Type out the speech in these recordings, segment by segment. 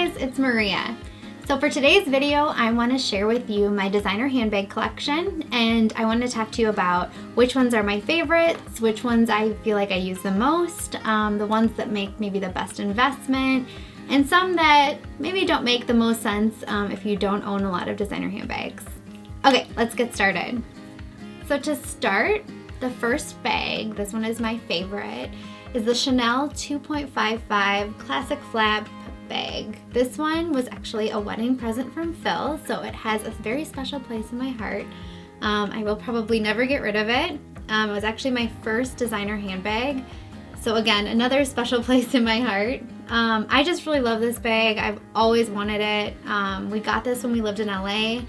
lovers, it's Maria. So for today's video, I want to share with you my designer handbag collection, and I want to talk to you about which ones are my favorites, which ones I feel like I use the most, the ones that make maybe the best investment, and some that maybe don't make the most sense if you don't own a lot of designer handbags. Okay, let's get started. So to start, the first bag, this one is my favorite, is the Chanel 2.55 Classic Flap bag. This one was actually a wedding present from Phil, so it has a very special place in my heart. I will probably never get rid of it. It was actually my first designer handbag, so again, another special place in my heart. I just really love this bag. I've always wanted it. We got this when we lived in LA.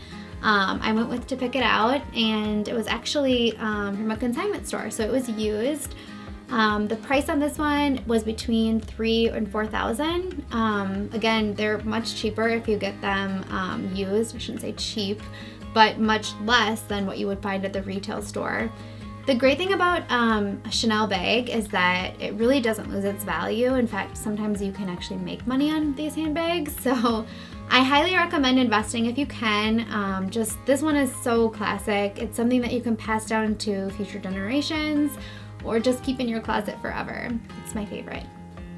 I went with to pick it out, and it was actually from a consignment store, so it was used. The price on this one was between $3,000 and $4,000. Again, they're much cheaper if you get them used. I shouldn't say cheap, but much less than what you would find at the retail store. The great thing about a Chanel bag is that it really doesn't lose its value. In fact, sometimes you can actually make money on these handbags. So I highly recommend investing if you can. Just this one is so classic. It's something that you can pass down to future generations or just keep in your closet forever. It's my favorite.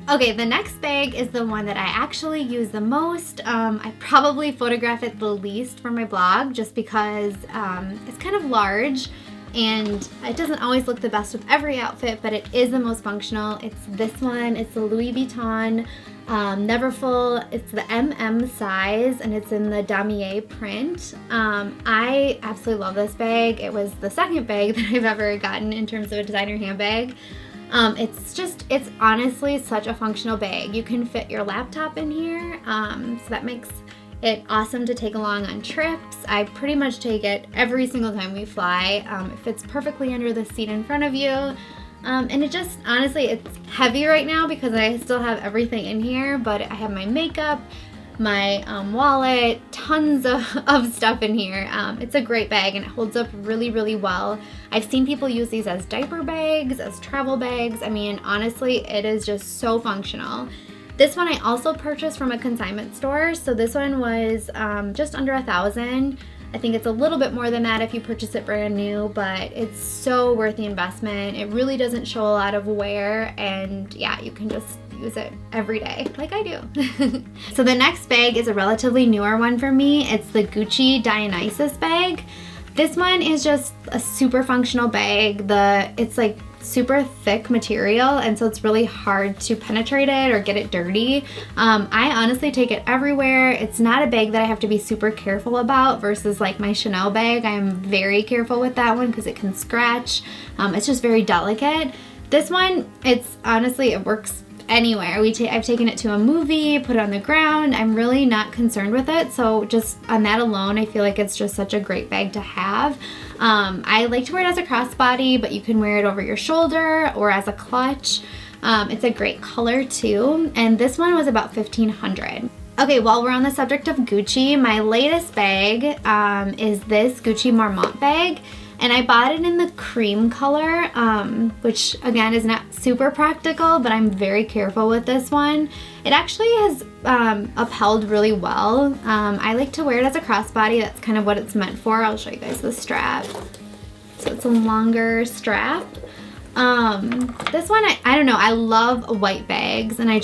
Okay, the next bag is the one that I actually use the most. I probably photograph it the least for my blog just because it's kind of large and it doesn't always look the best with every outfit, but it is the most functional. It's this one. It's the Louis Vuitton Neverfull. It's the MM size and it's in the damier print. I absolutely love this bag. It was the second bag that I've ever gotten in terms of a designer handbag. It's honestly such a functional bag. You can fit your laptop in here, so that makes it awesome to take along on trips. I pretty much take it every single time we fly. It fits perfectly under the seat in front of you. And it just, honestly, it's heavy right now because I still have everything in here, but I have my makeup, my wallet, tons of stuff in here. It's a great bag and it holds up really, really well. I've seen people use these as diaper bags, as travel bags. I mean, honestly, it is just so functional. This one I also purchased from a consignment store, so this one was just under $1,000. I think it's a little bit more than that if you purchase it brand new, but it's so worth the investment. It really doesn't show a lot of wear, and yeah, you can just use it every day like I do. So the next bag is a relatively newer one for me. It's the Gucci Dionysus bag. This one is just a super functional bag. It's like super thick material, and so it's really hard to penetrate it or get it dirty. I honestly take it everywhere. It's not a bag that I have to be super careful about versus like my Chanel bag. I am very careful with that one because it can scratch. It's just very delicate. This one, it's honestly, it works anywhere. I've taken it to a movie, put it on the ground. I'm really not concerned with it. So just on that alone, I feel like it's just such a great bag to have. I like to wear it as a crossbody, but you can wear it over your shoulder or as a clutch. It's a great color too. And this one was about $1,500. Okay, while we're on the subject of Gucci, my latest bag is this Gucci Marmont bag. And I bought it in the cream color, which again is not super practical, but I'm very careful with this one. It actually has upheld really well. I like to wear it as a crossbody. That's kind of what it's meant for. I'll show you guys the strap. So it's a longer strap. This one, I don't know, I love white bags, and I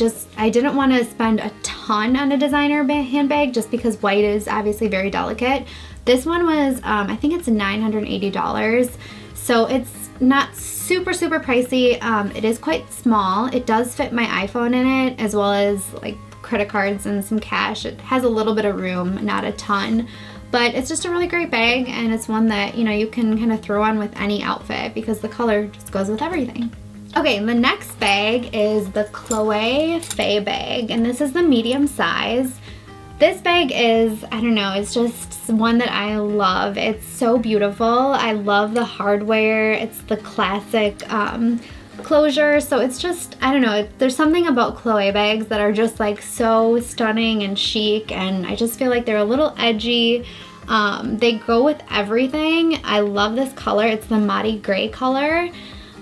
didn't want to spend a ton on a designer handbag just because white is obviously very delicate. This one was, I think it's $980, so it's not super pricey. It is quite small. It does fit my iPhone in it, as well as like credit cards and some cash. It has a little bit of room, not a ton, but it's just a really great bag, and it's one that, you know, you can kind of throw on with any outfit because the color just goes with everything. Okay, the next bag is the Chloe Faye bag, and this is the medium size. This bag is, I don't know, it's just one that I love. It's so beautiful. I love the hardware. It's the classic closure. So it's just, I don't know, there's something about Chloe bags that are just like so stunning and chic, and I just feel like they're a little edgy. They go with everything. I love this color. It's the Mati Gray color.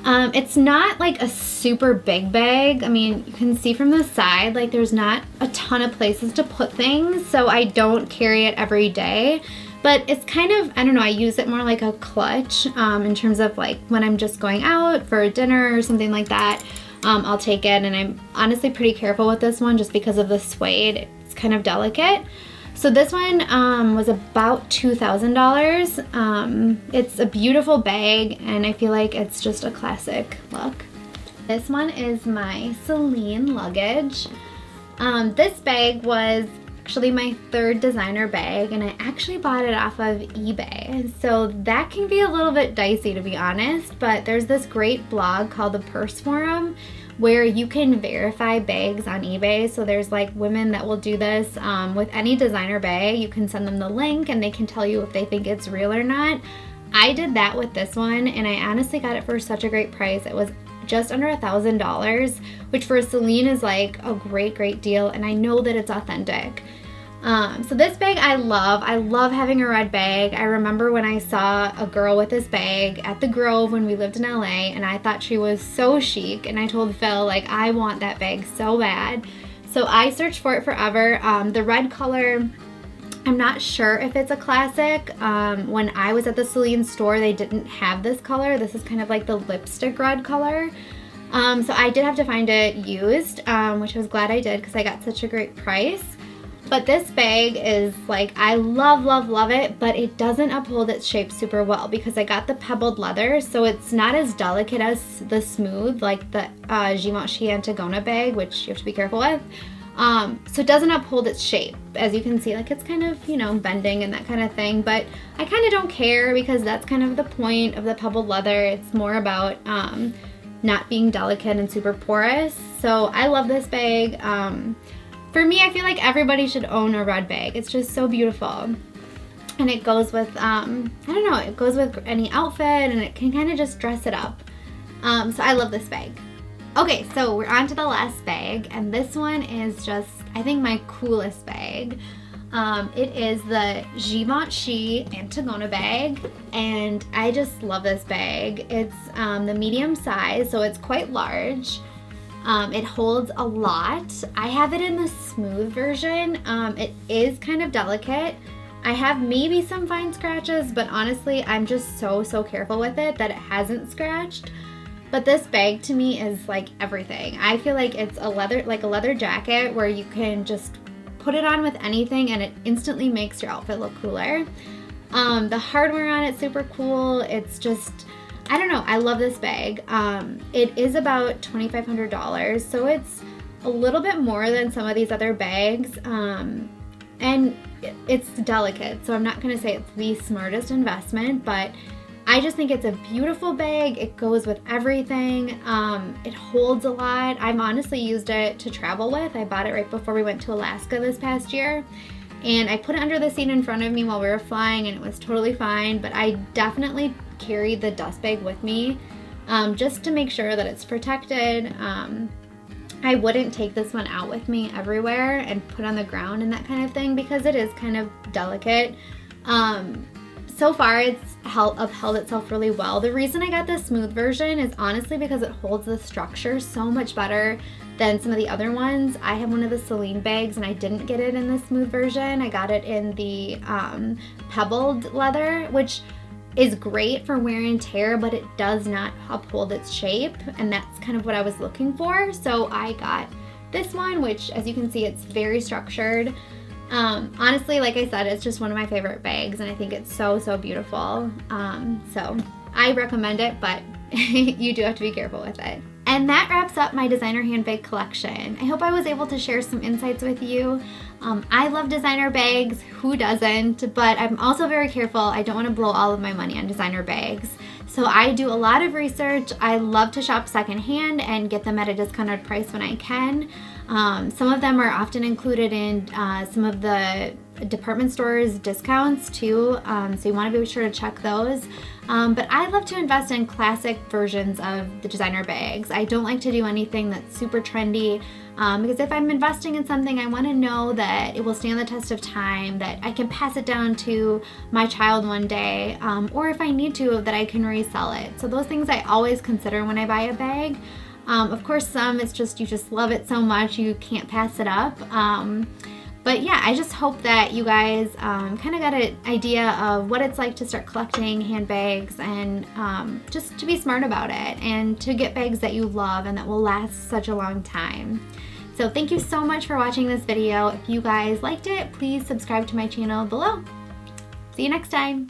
It's not like a super big bag. I mean, you can see from the side, like there's not a ton of places to put things, so I don't carry it every day. But it's kind of, I don't know, I use it more like a clutch in terms of like when I'm just going out for a dinner or something like that. I'll take it, and I'm honestly pretty careful with this one just because of the suede. It's kind of delicate. So this one was about $2,000. It's a beautiful bag, and I feel like it's just a classic look. This one is my Selena luggage. This bag was actually my third designer bag, and I actually bought it off of eBay. So that can be a little bit dicey, to be honest, but there's this great blog called the Purse Forum where you can verify bags on eBay. So there's like women that will do this with any designer bag. You can send them the link and they can tell you if they think it's real or not. I did that with this one, and I honestly got it for such a great price. It was just under $1,000, which for Selena is like a great deal, and I know that it's authentic. So this bag I love. I love having a red bag. I remember when I saw a girl with this bag at the Grove when we lived in LA, and I thought she was so chic, and I told Phil, like, I want that bag so bad. So I searched for it forever. The red color, I'm not sure if it's a classic. When I was at the Selena store, they didn't have this color. This is kind of like the lipstick red color. So I did have to find it used, which I was glad I did because I got such a great price. But this bag is like, I love it, but it doesn't uphold its shape super well because I got the pebbled leather, so it's not as delicate as the smooth, like the Givenchy Antigona bag, which you have to be careful with. So it doesn't uphold its shape. As you can see, like it's kind of, you know, bending and that kind of thing, but I kind of don't care because that's kind of the point of the pebbled leather. It's more about not being delicate and super porous. So I love this bag. For me, I feel like everybody should own a red bag. It's just so beautiful. And it goes with, I don't know, it goes with any outfit, and it can kind of just dress it up. So I love this bag. Okay, so we're on to the last bag, and this one is just, I think, my coolest bag. It is the Givenchy Antigona bag, and I just love this bag. It's the medium size, so it's quite large. It holds a lot. I have it in the smooth version. It is kind of delicate. I have maybe some fine scratches, but honestly, I'm just so careful with it that it hasn't scratched. But this bag to me is like everything. I feel like it's a leather jacket where you can just put it on with anything and it instantly makes your outfit look cooler. The hardware on it's super cool. It's just, I don't know, I love this bag. It is about $2,500, so it's a little bit more than some of these other bags, and it's delicate, so I'm not gonna say it's the smartest investment, but I just think it's a beautiful bag. It goes with everything. It holds a lot. I've honestly used it to travel with. I bought it right before we went to Alaska this past year, and I put it under the seat in front of me while we were flying, and it was totally fine, but I definitely carry the dust bag with me just to make sure that it's protected. I wouldn't take this one out with me everywhere and put on the ground and that kind of thing because it is kind of delicate. So far it's upheld itself really well. The reason I got the smooth version is honestly because it holds the structure so much better than some of the other ones. I have one of the Selena bags and I didn't get it in the smooth version. I got it in the pebbled leather, which is great for wear and tear, but it does not uphold its shape, and that's kind of what I was looking for. So I got this one, which as you can see, it's very structured. Honestly, like I said, it's just one of my favorite bags, and I think it's so beautiful. So I recommend it, but you do have to be careful with it. And that wraps up my designer handbag collection. I hope I was able to share some insights with you. I love designer bags, who doesn't? But I'm also very careful. I don't want to blow all of my money on designer bags. So I do a lot of research. I love to shop secondhand and get them at a discounted price when I can. Some of them are often included in some of the department stores discounts too, so you want to be sure to check those. But I love to invest in classic versions of the designer bags. I don't like to do anything that's super trendy because if I'm investing in something, I want to know that it will stand the test of time, that I can pass it down to my child one day, or if I need to, that I can resell it. So those things I always consider when I buy a bag. Of course, some it's just you just love it so much you can't pass it up. But yeah, I just hope that you guys kind of got an idea of what it's like to start collecting handbags and just to be smart about it and to get bags that you love and that will last such a long time. So thank you so much for watching this video. If you guys liked it, please subscribe to my channel below. See you next time.